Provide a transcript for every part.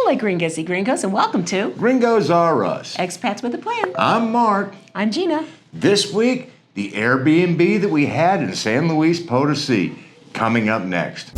Hola, Gringos y Gringos, and welcome to GringosRUs. Expats with a Plan. I'm Mark. I'm Gina. This week, the Airbnb that we had in San Luis Potosí. Coming up next.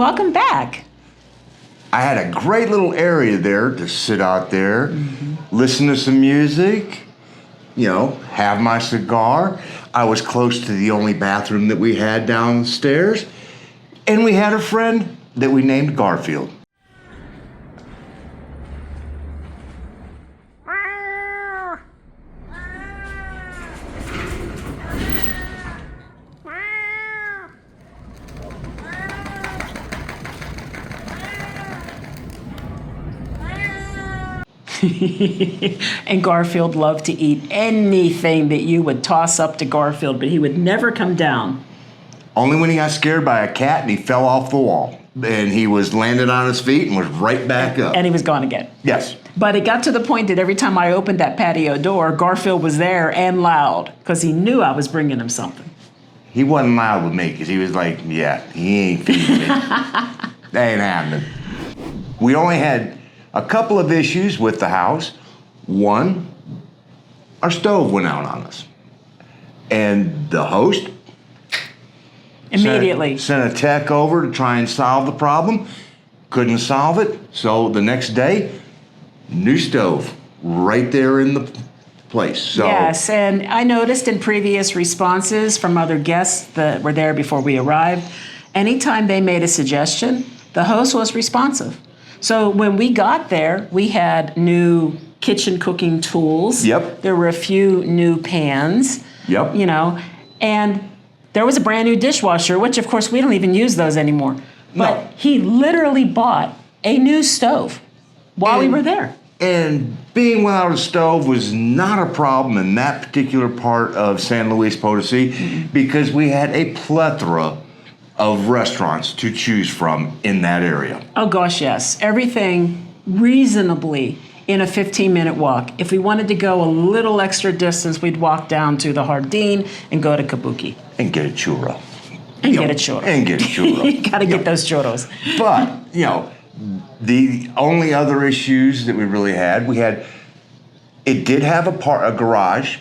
welcome back. I had a great little area there to sit out there, listen to some music, have my cigar. I was close to the only bathroom that we had downstairs, and we had a friend that we named Garfield. And Garfield loved to eat anything that you would toss up to Garfield, but he would never come down. Only when he got scared by a cat and he fell off the wall. And he was landed on his feet and was right back up. And he was gone again. Yes. But it got to the point that every time I opened that patio door, Garfield was there and loud because he knew I was bringing him something. He wasn't loud with me because he was like, yeah, he ain't feeding me. That ain't happening. We only had a couple of issues with the house. One, our stove went out on us. And the host immediately sent a tech over to try and solve the problem. Couldn't solve it. So the next day, new stove right there in the place. So yes, and I noticed in previous responses from other guests that were there before we arrived, anytime they made a suggestion, the host was responsive. So when we got there, we had new kitchen cooking tools. Yep. There were a few new pans. Yep. And there was a brand new dishwasher, which of course we don't even use those anymore. But No. he literally bought a new stove while we were there. And being without a stove was not a problem in that particular part of San Luis Potosí because we had a plethora of restaurants to choose from in that area. Oh gosh, yes. Everything reasonably in a 15-minute walk. If we wanted to go a little extra distance, we'd walk down to the Jardín and go to Kabuki. And get a churro. And get a churro. And get a churro. You gotta get those churros. But, the only other issues that we really had, it did have a garage,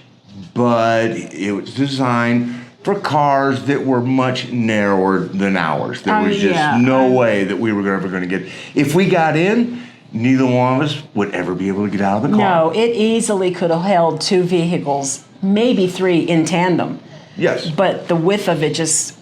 but it was designed for cars that were much narrower than ours. There was just no way that we were ever going to get. If we got in, neither one of us would ever be able to get out of the car. No, it easily could have held two vehicles, maybe three in tandem. Yes. But the width of it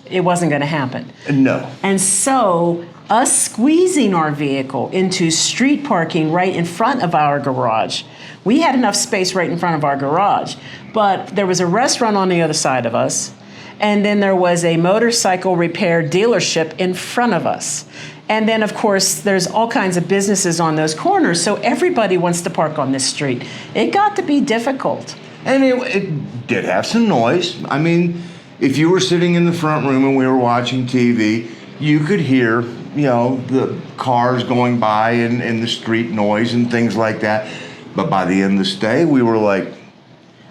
it wasn't going to happen. No. And so us squeezing our vehicle into street parking right in front of our garage, we had enough space right in front of our garage, but there was a restaurant on the other side of us, and then there was a motorcycle repair dealership in front of us. And then, of course, there's all kinds of businesses on those corners, so everybody wants to park on this street. It got to be difficult. And it did have some noise. I mean, if you were sitting in the front room and we were watching TV, you could hear, the cars going by and the street noise and things like that. But by the end of the day, we were like...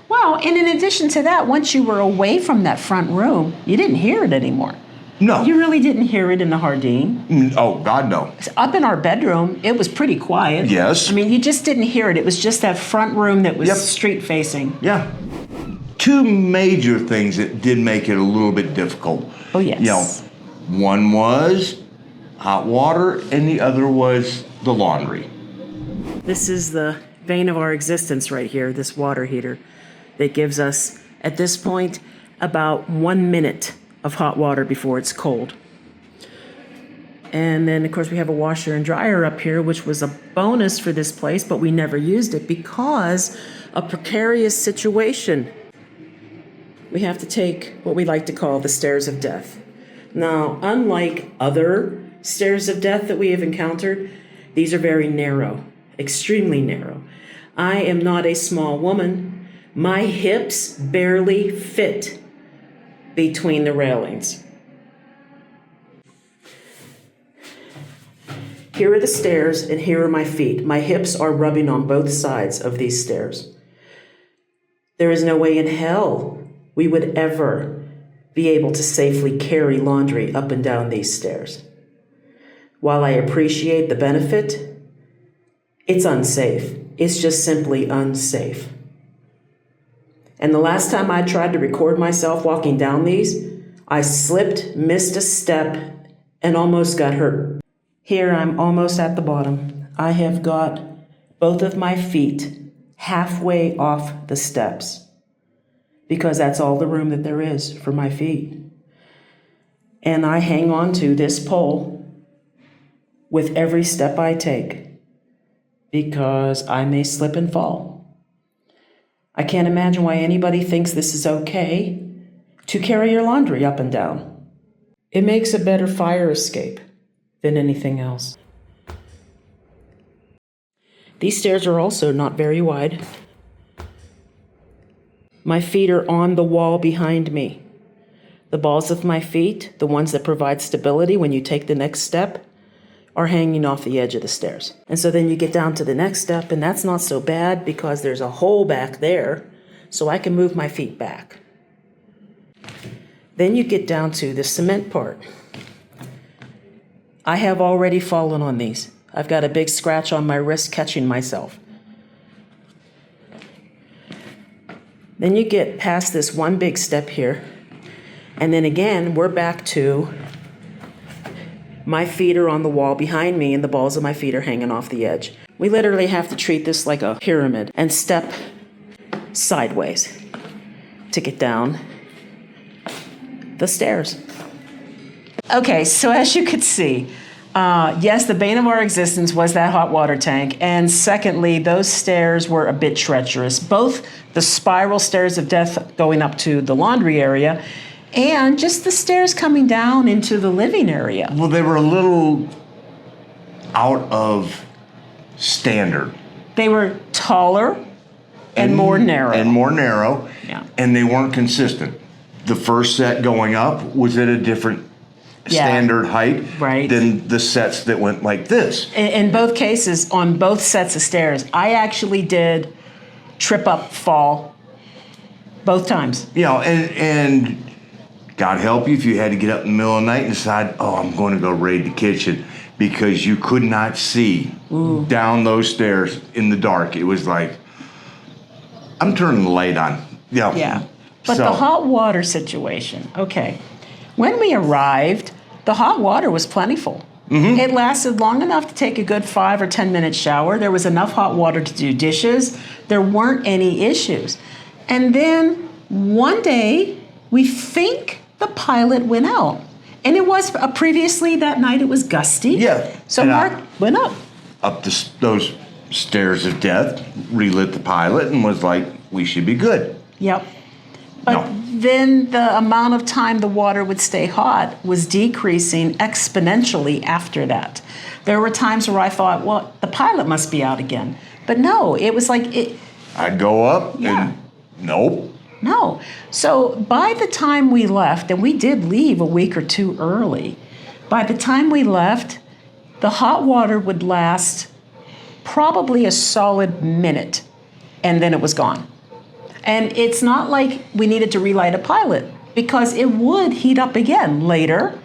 Well, and in addition to that, once you were away from that front room, you didn't hear it anymore. No. You really didn't hear it in the Jardín. Oh, God, no. Up in our bedroom, it was pretty quiet. Yes. I mean, you just didn't hear it. It was just that front room that was street facing. Yeah. Two major things that did make it a little bit difficult. Oh, yes. One was hot water and the other was the laundry. This is the vein of our existence right here, this water heater that gives us, at this point, about 1 minute of hot water before it's cold. And then, of course, we have a washer and dryer up here, which was a bonus for this place, but we never used it because a precarious situation. We have to take what we like to call the stairs of death. Now, unlike other stairs of death that we have encountered, these are very narrow, extremely narrow. I am not a small woman. My hips barely fit between the railings. Here are the stairs and here are my feet. My hips are rubbing on both sides of these stairs. There is no way in hell we would ever be able to safely carry laundry up and down these stairs. While I appreciate the benefit, it's unsafe. It's just simply unsafe. And the last time I tried to record myself walking down these, I slipped, missed a step, and almost got hurt. Here I'm almost at the bottom. I have got both of my feet halfway off the steps because that's all the room that there is for my feet. And I hang on to this pole with every step I take because I may slip and fall. I can't imagine why anybody thinks this is okay to carry your laundry up and down. It makes a better fire escape than anything else. These stairs are also not very wide. My feet are on the wall behind me. The balls of my feet, the ones that provide stability when you take the next step, are hanging off the edge of the stairs. And so then you get down to the next step, and that's not so bad because there's a hole back there, so I can move my feet back. Then you get down to the cement part. I have already fallen on these. I've got a big scratch on my wrist catching myself. Then you get past this one big step here, and then again, we're back to my feet are on the wall behind me and the balls of my feet are hanging off the edge. We literally have to treat this like a pyramid and step sideways to get down the stairs. Okay, so as you could see, yes, the bane of our existence was that hot water tank. And secondly, those stairs were a bit treacherous. Both the spiral stairs of death going up to the laundry area and just the stairs coming down into the living area. Well, they were a little out of standard. They were taller and more narrow. Yeah. And they weren't consistent. The first set going up was at a different standard height than the sets that went like this. In both cases, on both sets of stairs, I actually did trip up, fall, both times. You know, and God help you if you had to get up in the middle of the night and decide, oh, I'm going to go raid the kitchen, because you could not see down those stairs in the dark. It was like, I'm turning the light on. Yeah. But the hot water situation, okay. When we arrived, the hot water was plentiful. Mm-hmm. It lasted long enough to take a good 5 or 10 minute shower. There was enough hot water to do dishes. There weren't any issues. And then one day, we think the pilot went out. And it was previously that night, it was gusty. Yeah. So Mark went up. Up those stairs of death, relit the pilot, and was like, we should be good. Yep. But then the amount of time the water would stay hot was decreasing exponentially after that. There were times where I thought, well, the pilot must be out again. But no, it was like it. I'd go up and nope. No. So by the time we left, and we did leave a week or two early, by the time we left, the hot water would last probably a solid minute, and then it was gone. And it's not like we needed to relight a pilot, because it would heat up again later,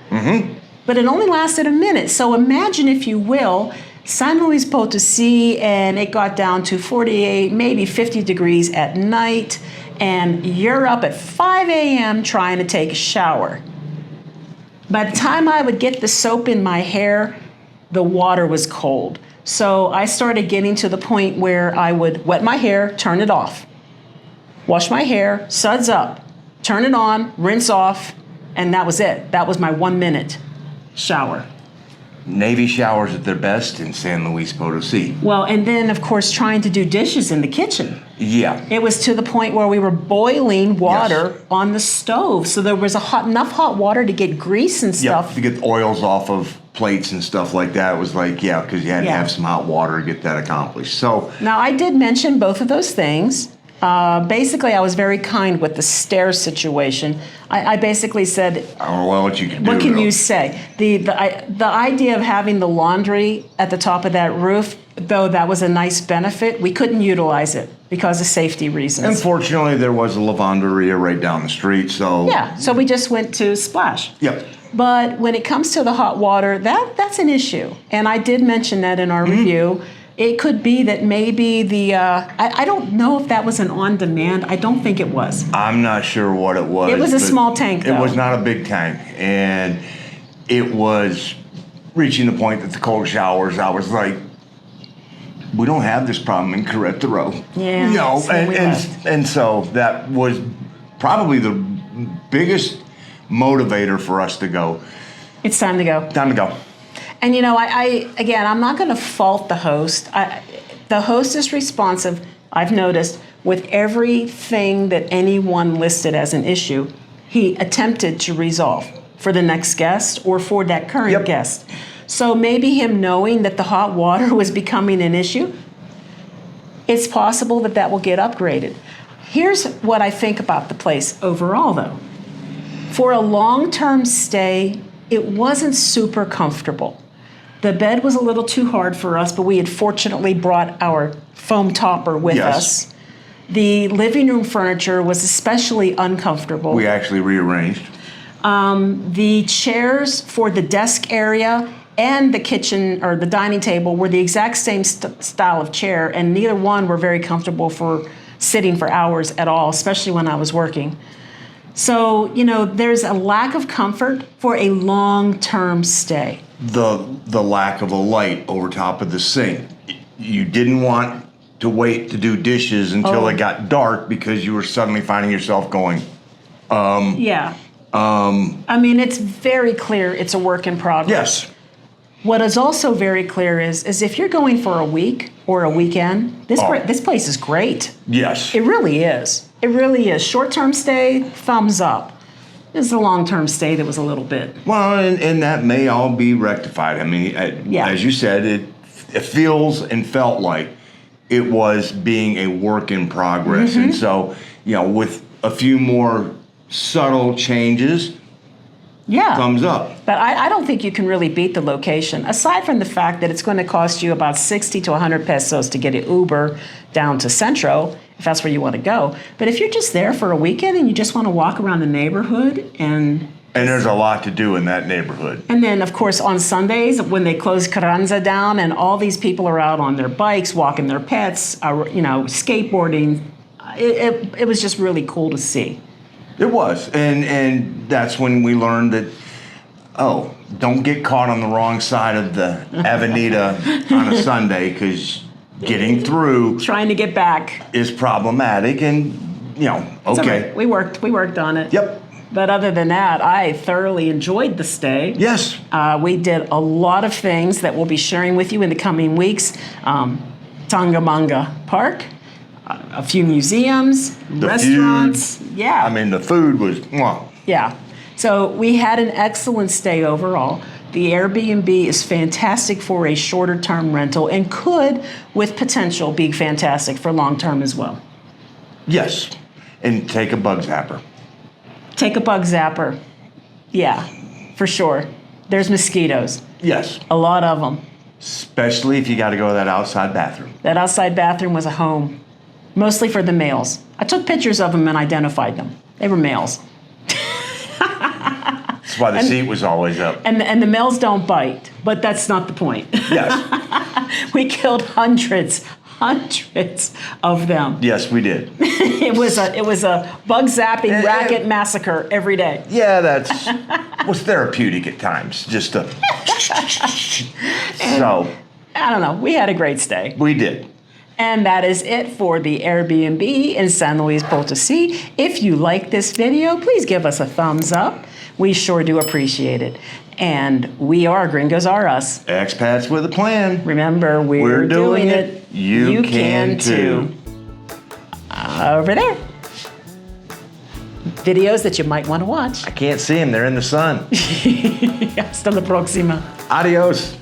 but it only lasted a minute. So imagine, if you will, San Luis Potosí, and it got down to 48, maybe 50 degrees at night, and you're up at 5 a.m. trying to take a shower. By the time I would get the soap in my hair, the water was cold. So I started getting to the point where I would wet my hair, turn it off, wash my hair, suds up, turn it on, rinse off, and that was it. That was my 1 minute shower. Navy showers at their best in San Luis Potosí. Well, and then, of course, trying to do dishes in the kitchen. Yeah. It was to the point where we were boiling water on the stove. So there was enough hot water to get grease and stuff. To get oils off of plates and stuff like that. It was like, because you had to have some hot water to get that accomplished. So now, I did mention both of those things. Basically, I was very kind with the stairs situation. I basically said, I don't know what you can do. What can you say? The idea of having the laundry at the top of that roof, though that was a nice benefit, we couldn't utilize it because of safety reasons. Unfortunately, there was a lavanderia right down the street, so... Yeah, so we just went to Splash. Yep. But when it comes to the hot water, that's an issue. And I did mention that in our review. It could be that maybe I don't know if that was an on-demand. I don't think it was. I'm not sure what it was. It was a small tank, though. It was not a big tank. And it was reaching the point that the cold showers, I was like, we don't have this problem in Querétaro. Yeah. You know, So we left. and so that was probably the biggest motivator for us to go. It's time to go. Time to go. And you know, again, I'm not going to fault the host. The host is responsive, I've noticed, with everything that anyone listed as an issue, he attempted to resolve for the next guest or for that current guest. So maybe him knowing that the hot water was becoming an issue, it's possible that that will get upgraded. Here's what I think about the place overall, though. For a long-term stay, it wasn't super comfortable. The bed was a little too hard for us, but we had fortunately brought our foam topper with us. The living room furniture was especially uncomfortable. We actually rearranged. The chairs for the desk area and the kitchen or the dining table were the exact same style of chair, and neither one were very comfortable for sitting for hours at all, especially when I was working. So, you know, there's a lack of comfort for a long-term stay. The lack of a light over top of the sink. You didn't want to wait to do dishes until it got dark because you were suddenly finding yourself going, Yeah. I mean, it's very clear it's a work in progress. yes. What is also very clear is if you're going for a week or a weekend, this place is great. Yes. It really is. It really is. Short-term stay, thumbs up. This is a long-term stay that was a little bit. Well, and that may all be rectified. I mean, as you said, it feels and felt like it was being a work in progress. And so, you know, with a few more subtle changes, Yeah. thumbs up. But I don't think you can really beat the location, aside from the fact that it's going to cost you about 60 to 100 pesos to get an Uber down to Centro, if that's where you want to go. But if you're just there for a weekend and you just want to walk around the neighborhood and there's a lot to do in that neighborhood. And then, of course, on Sundays, when they close Carranza down and all these people are out on their bikes, walking their pets, you know, skateboarding, it was just really cool to see. It was. And that's when we learned that, don't get caught on the wrong side of the Avenida on a Sunday, because getting through Trying to get back. is problematic. And, you know, It's all okay. right. We worked on it. Yep. But other than that, I thoroughly enjoyed the stay. Yes. We did a lot of things that we'll be sharing with you in the coming weeks. Tangamanga Park, a few museums, restaurants. Food. Yeah. I mean, the food was, mwah. Yeah. So we had an excellent stay overall. The Airbnb is fantastic for a shorter term rental and could, with potential, be fantastic for long term as well. Yes. And take a bug zapper. Take a bug zapper. Yeah, for sure. There's mosquitoes. Yes. A lot of them. Especially if you got to go to that outside bathroom. That outside bathroom was a home, mostly for the males. I took pictures of them and identified them. They were males. That's why the seat was always up. And the males don't bite, but that's not the point. Yes. We killed hundreds of them. Yes, we did. It was a bug zapping racket massacre every day. Yeah, that's was therapeutic at times. Just to. So. I don't know. We had a great stay. We did. And that is it for the Airbnb in San Luis Potosí. If you like this video, please give us a thumbs up. We sure do appreciate it. And we are GringosRUs. Expats with a plan. Remember, we're doing it. You can too. Over there. Videos that you might want to watch. I can't see them. They're in the sun. Hasta la próxima. Adios.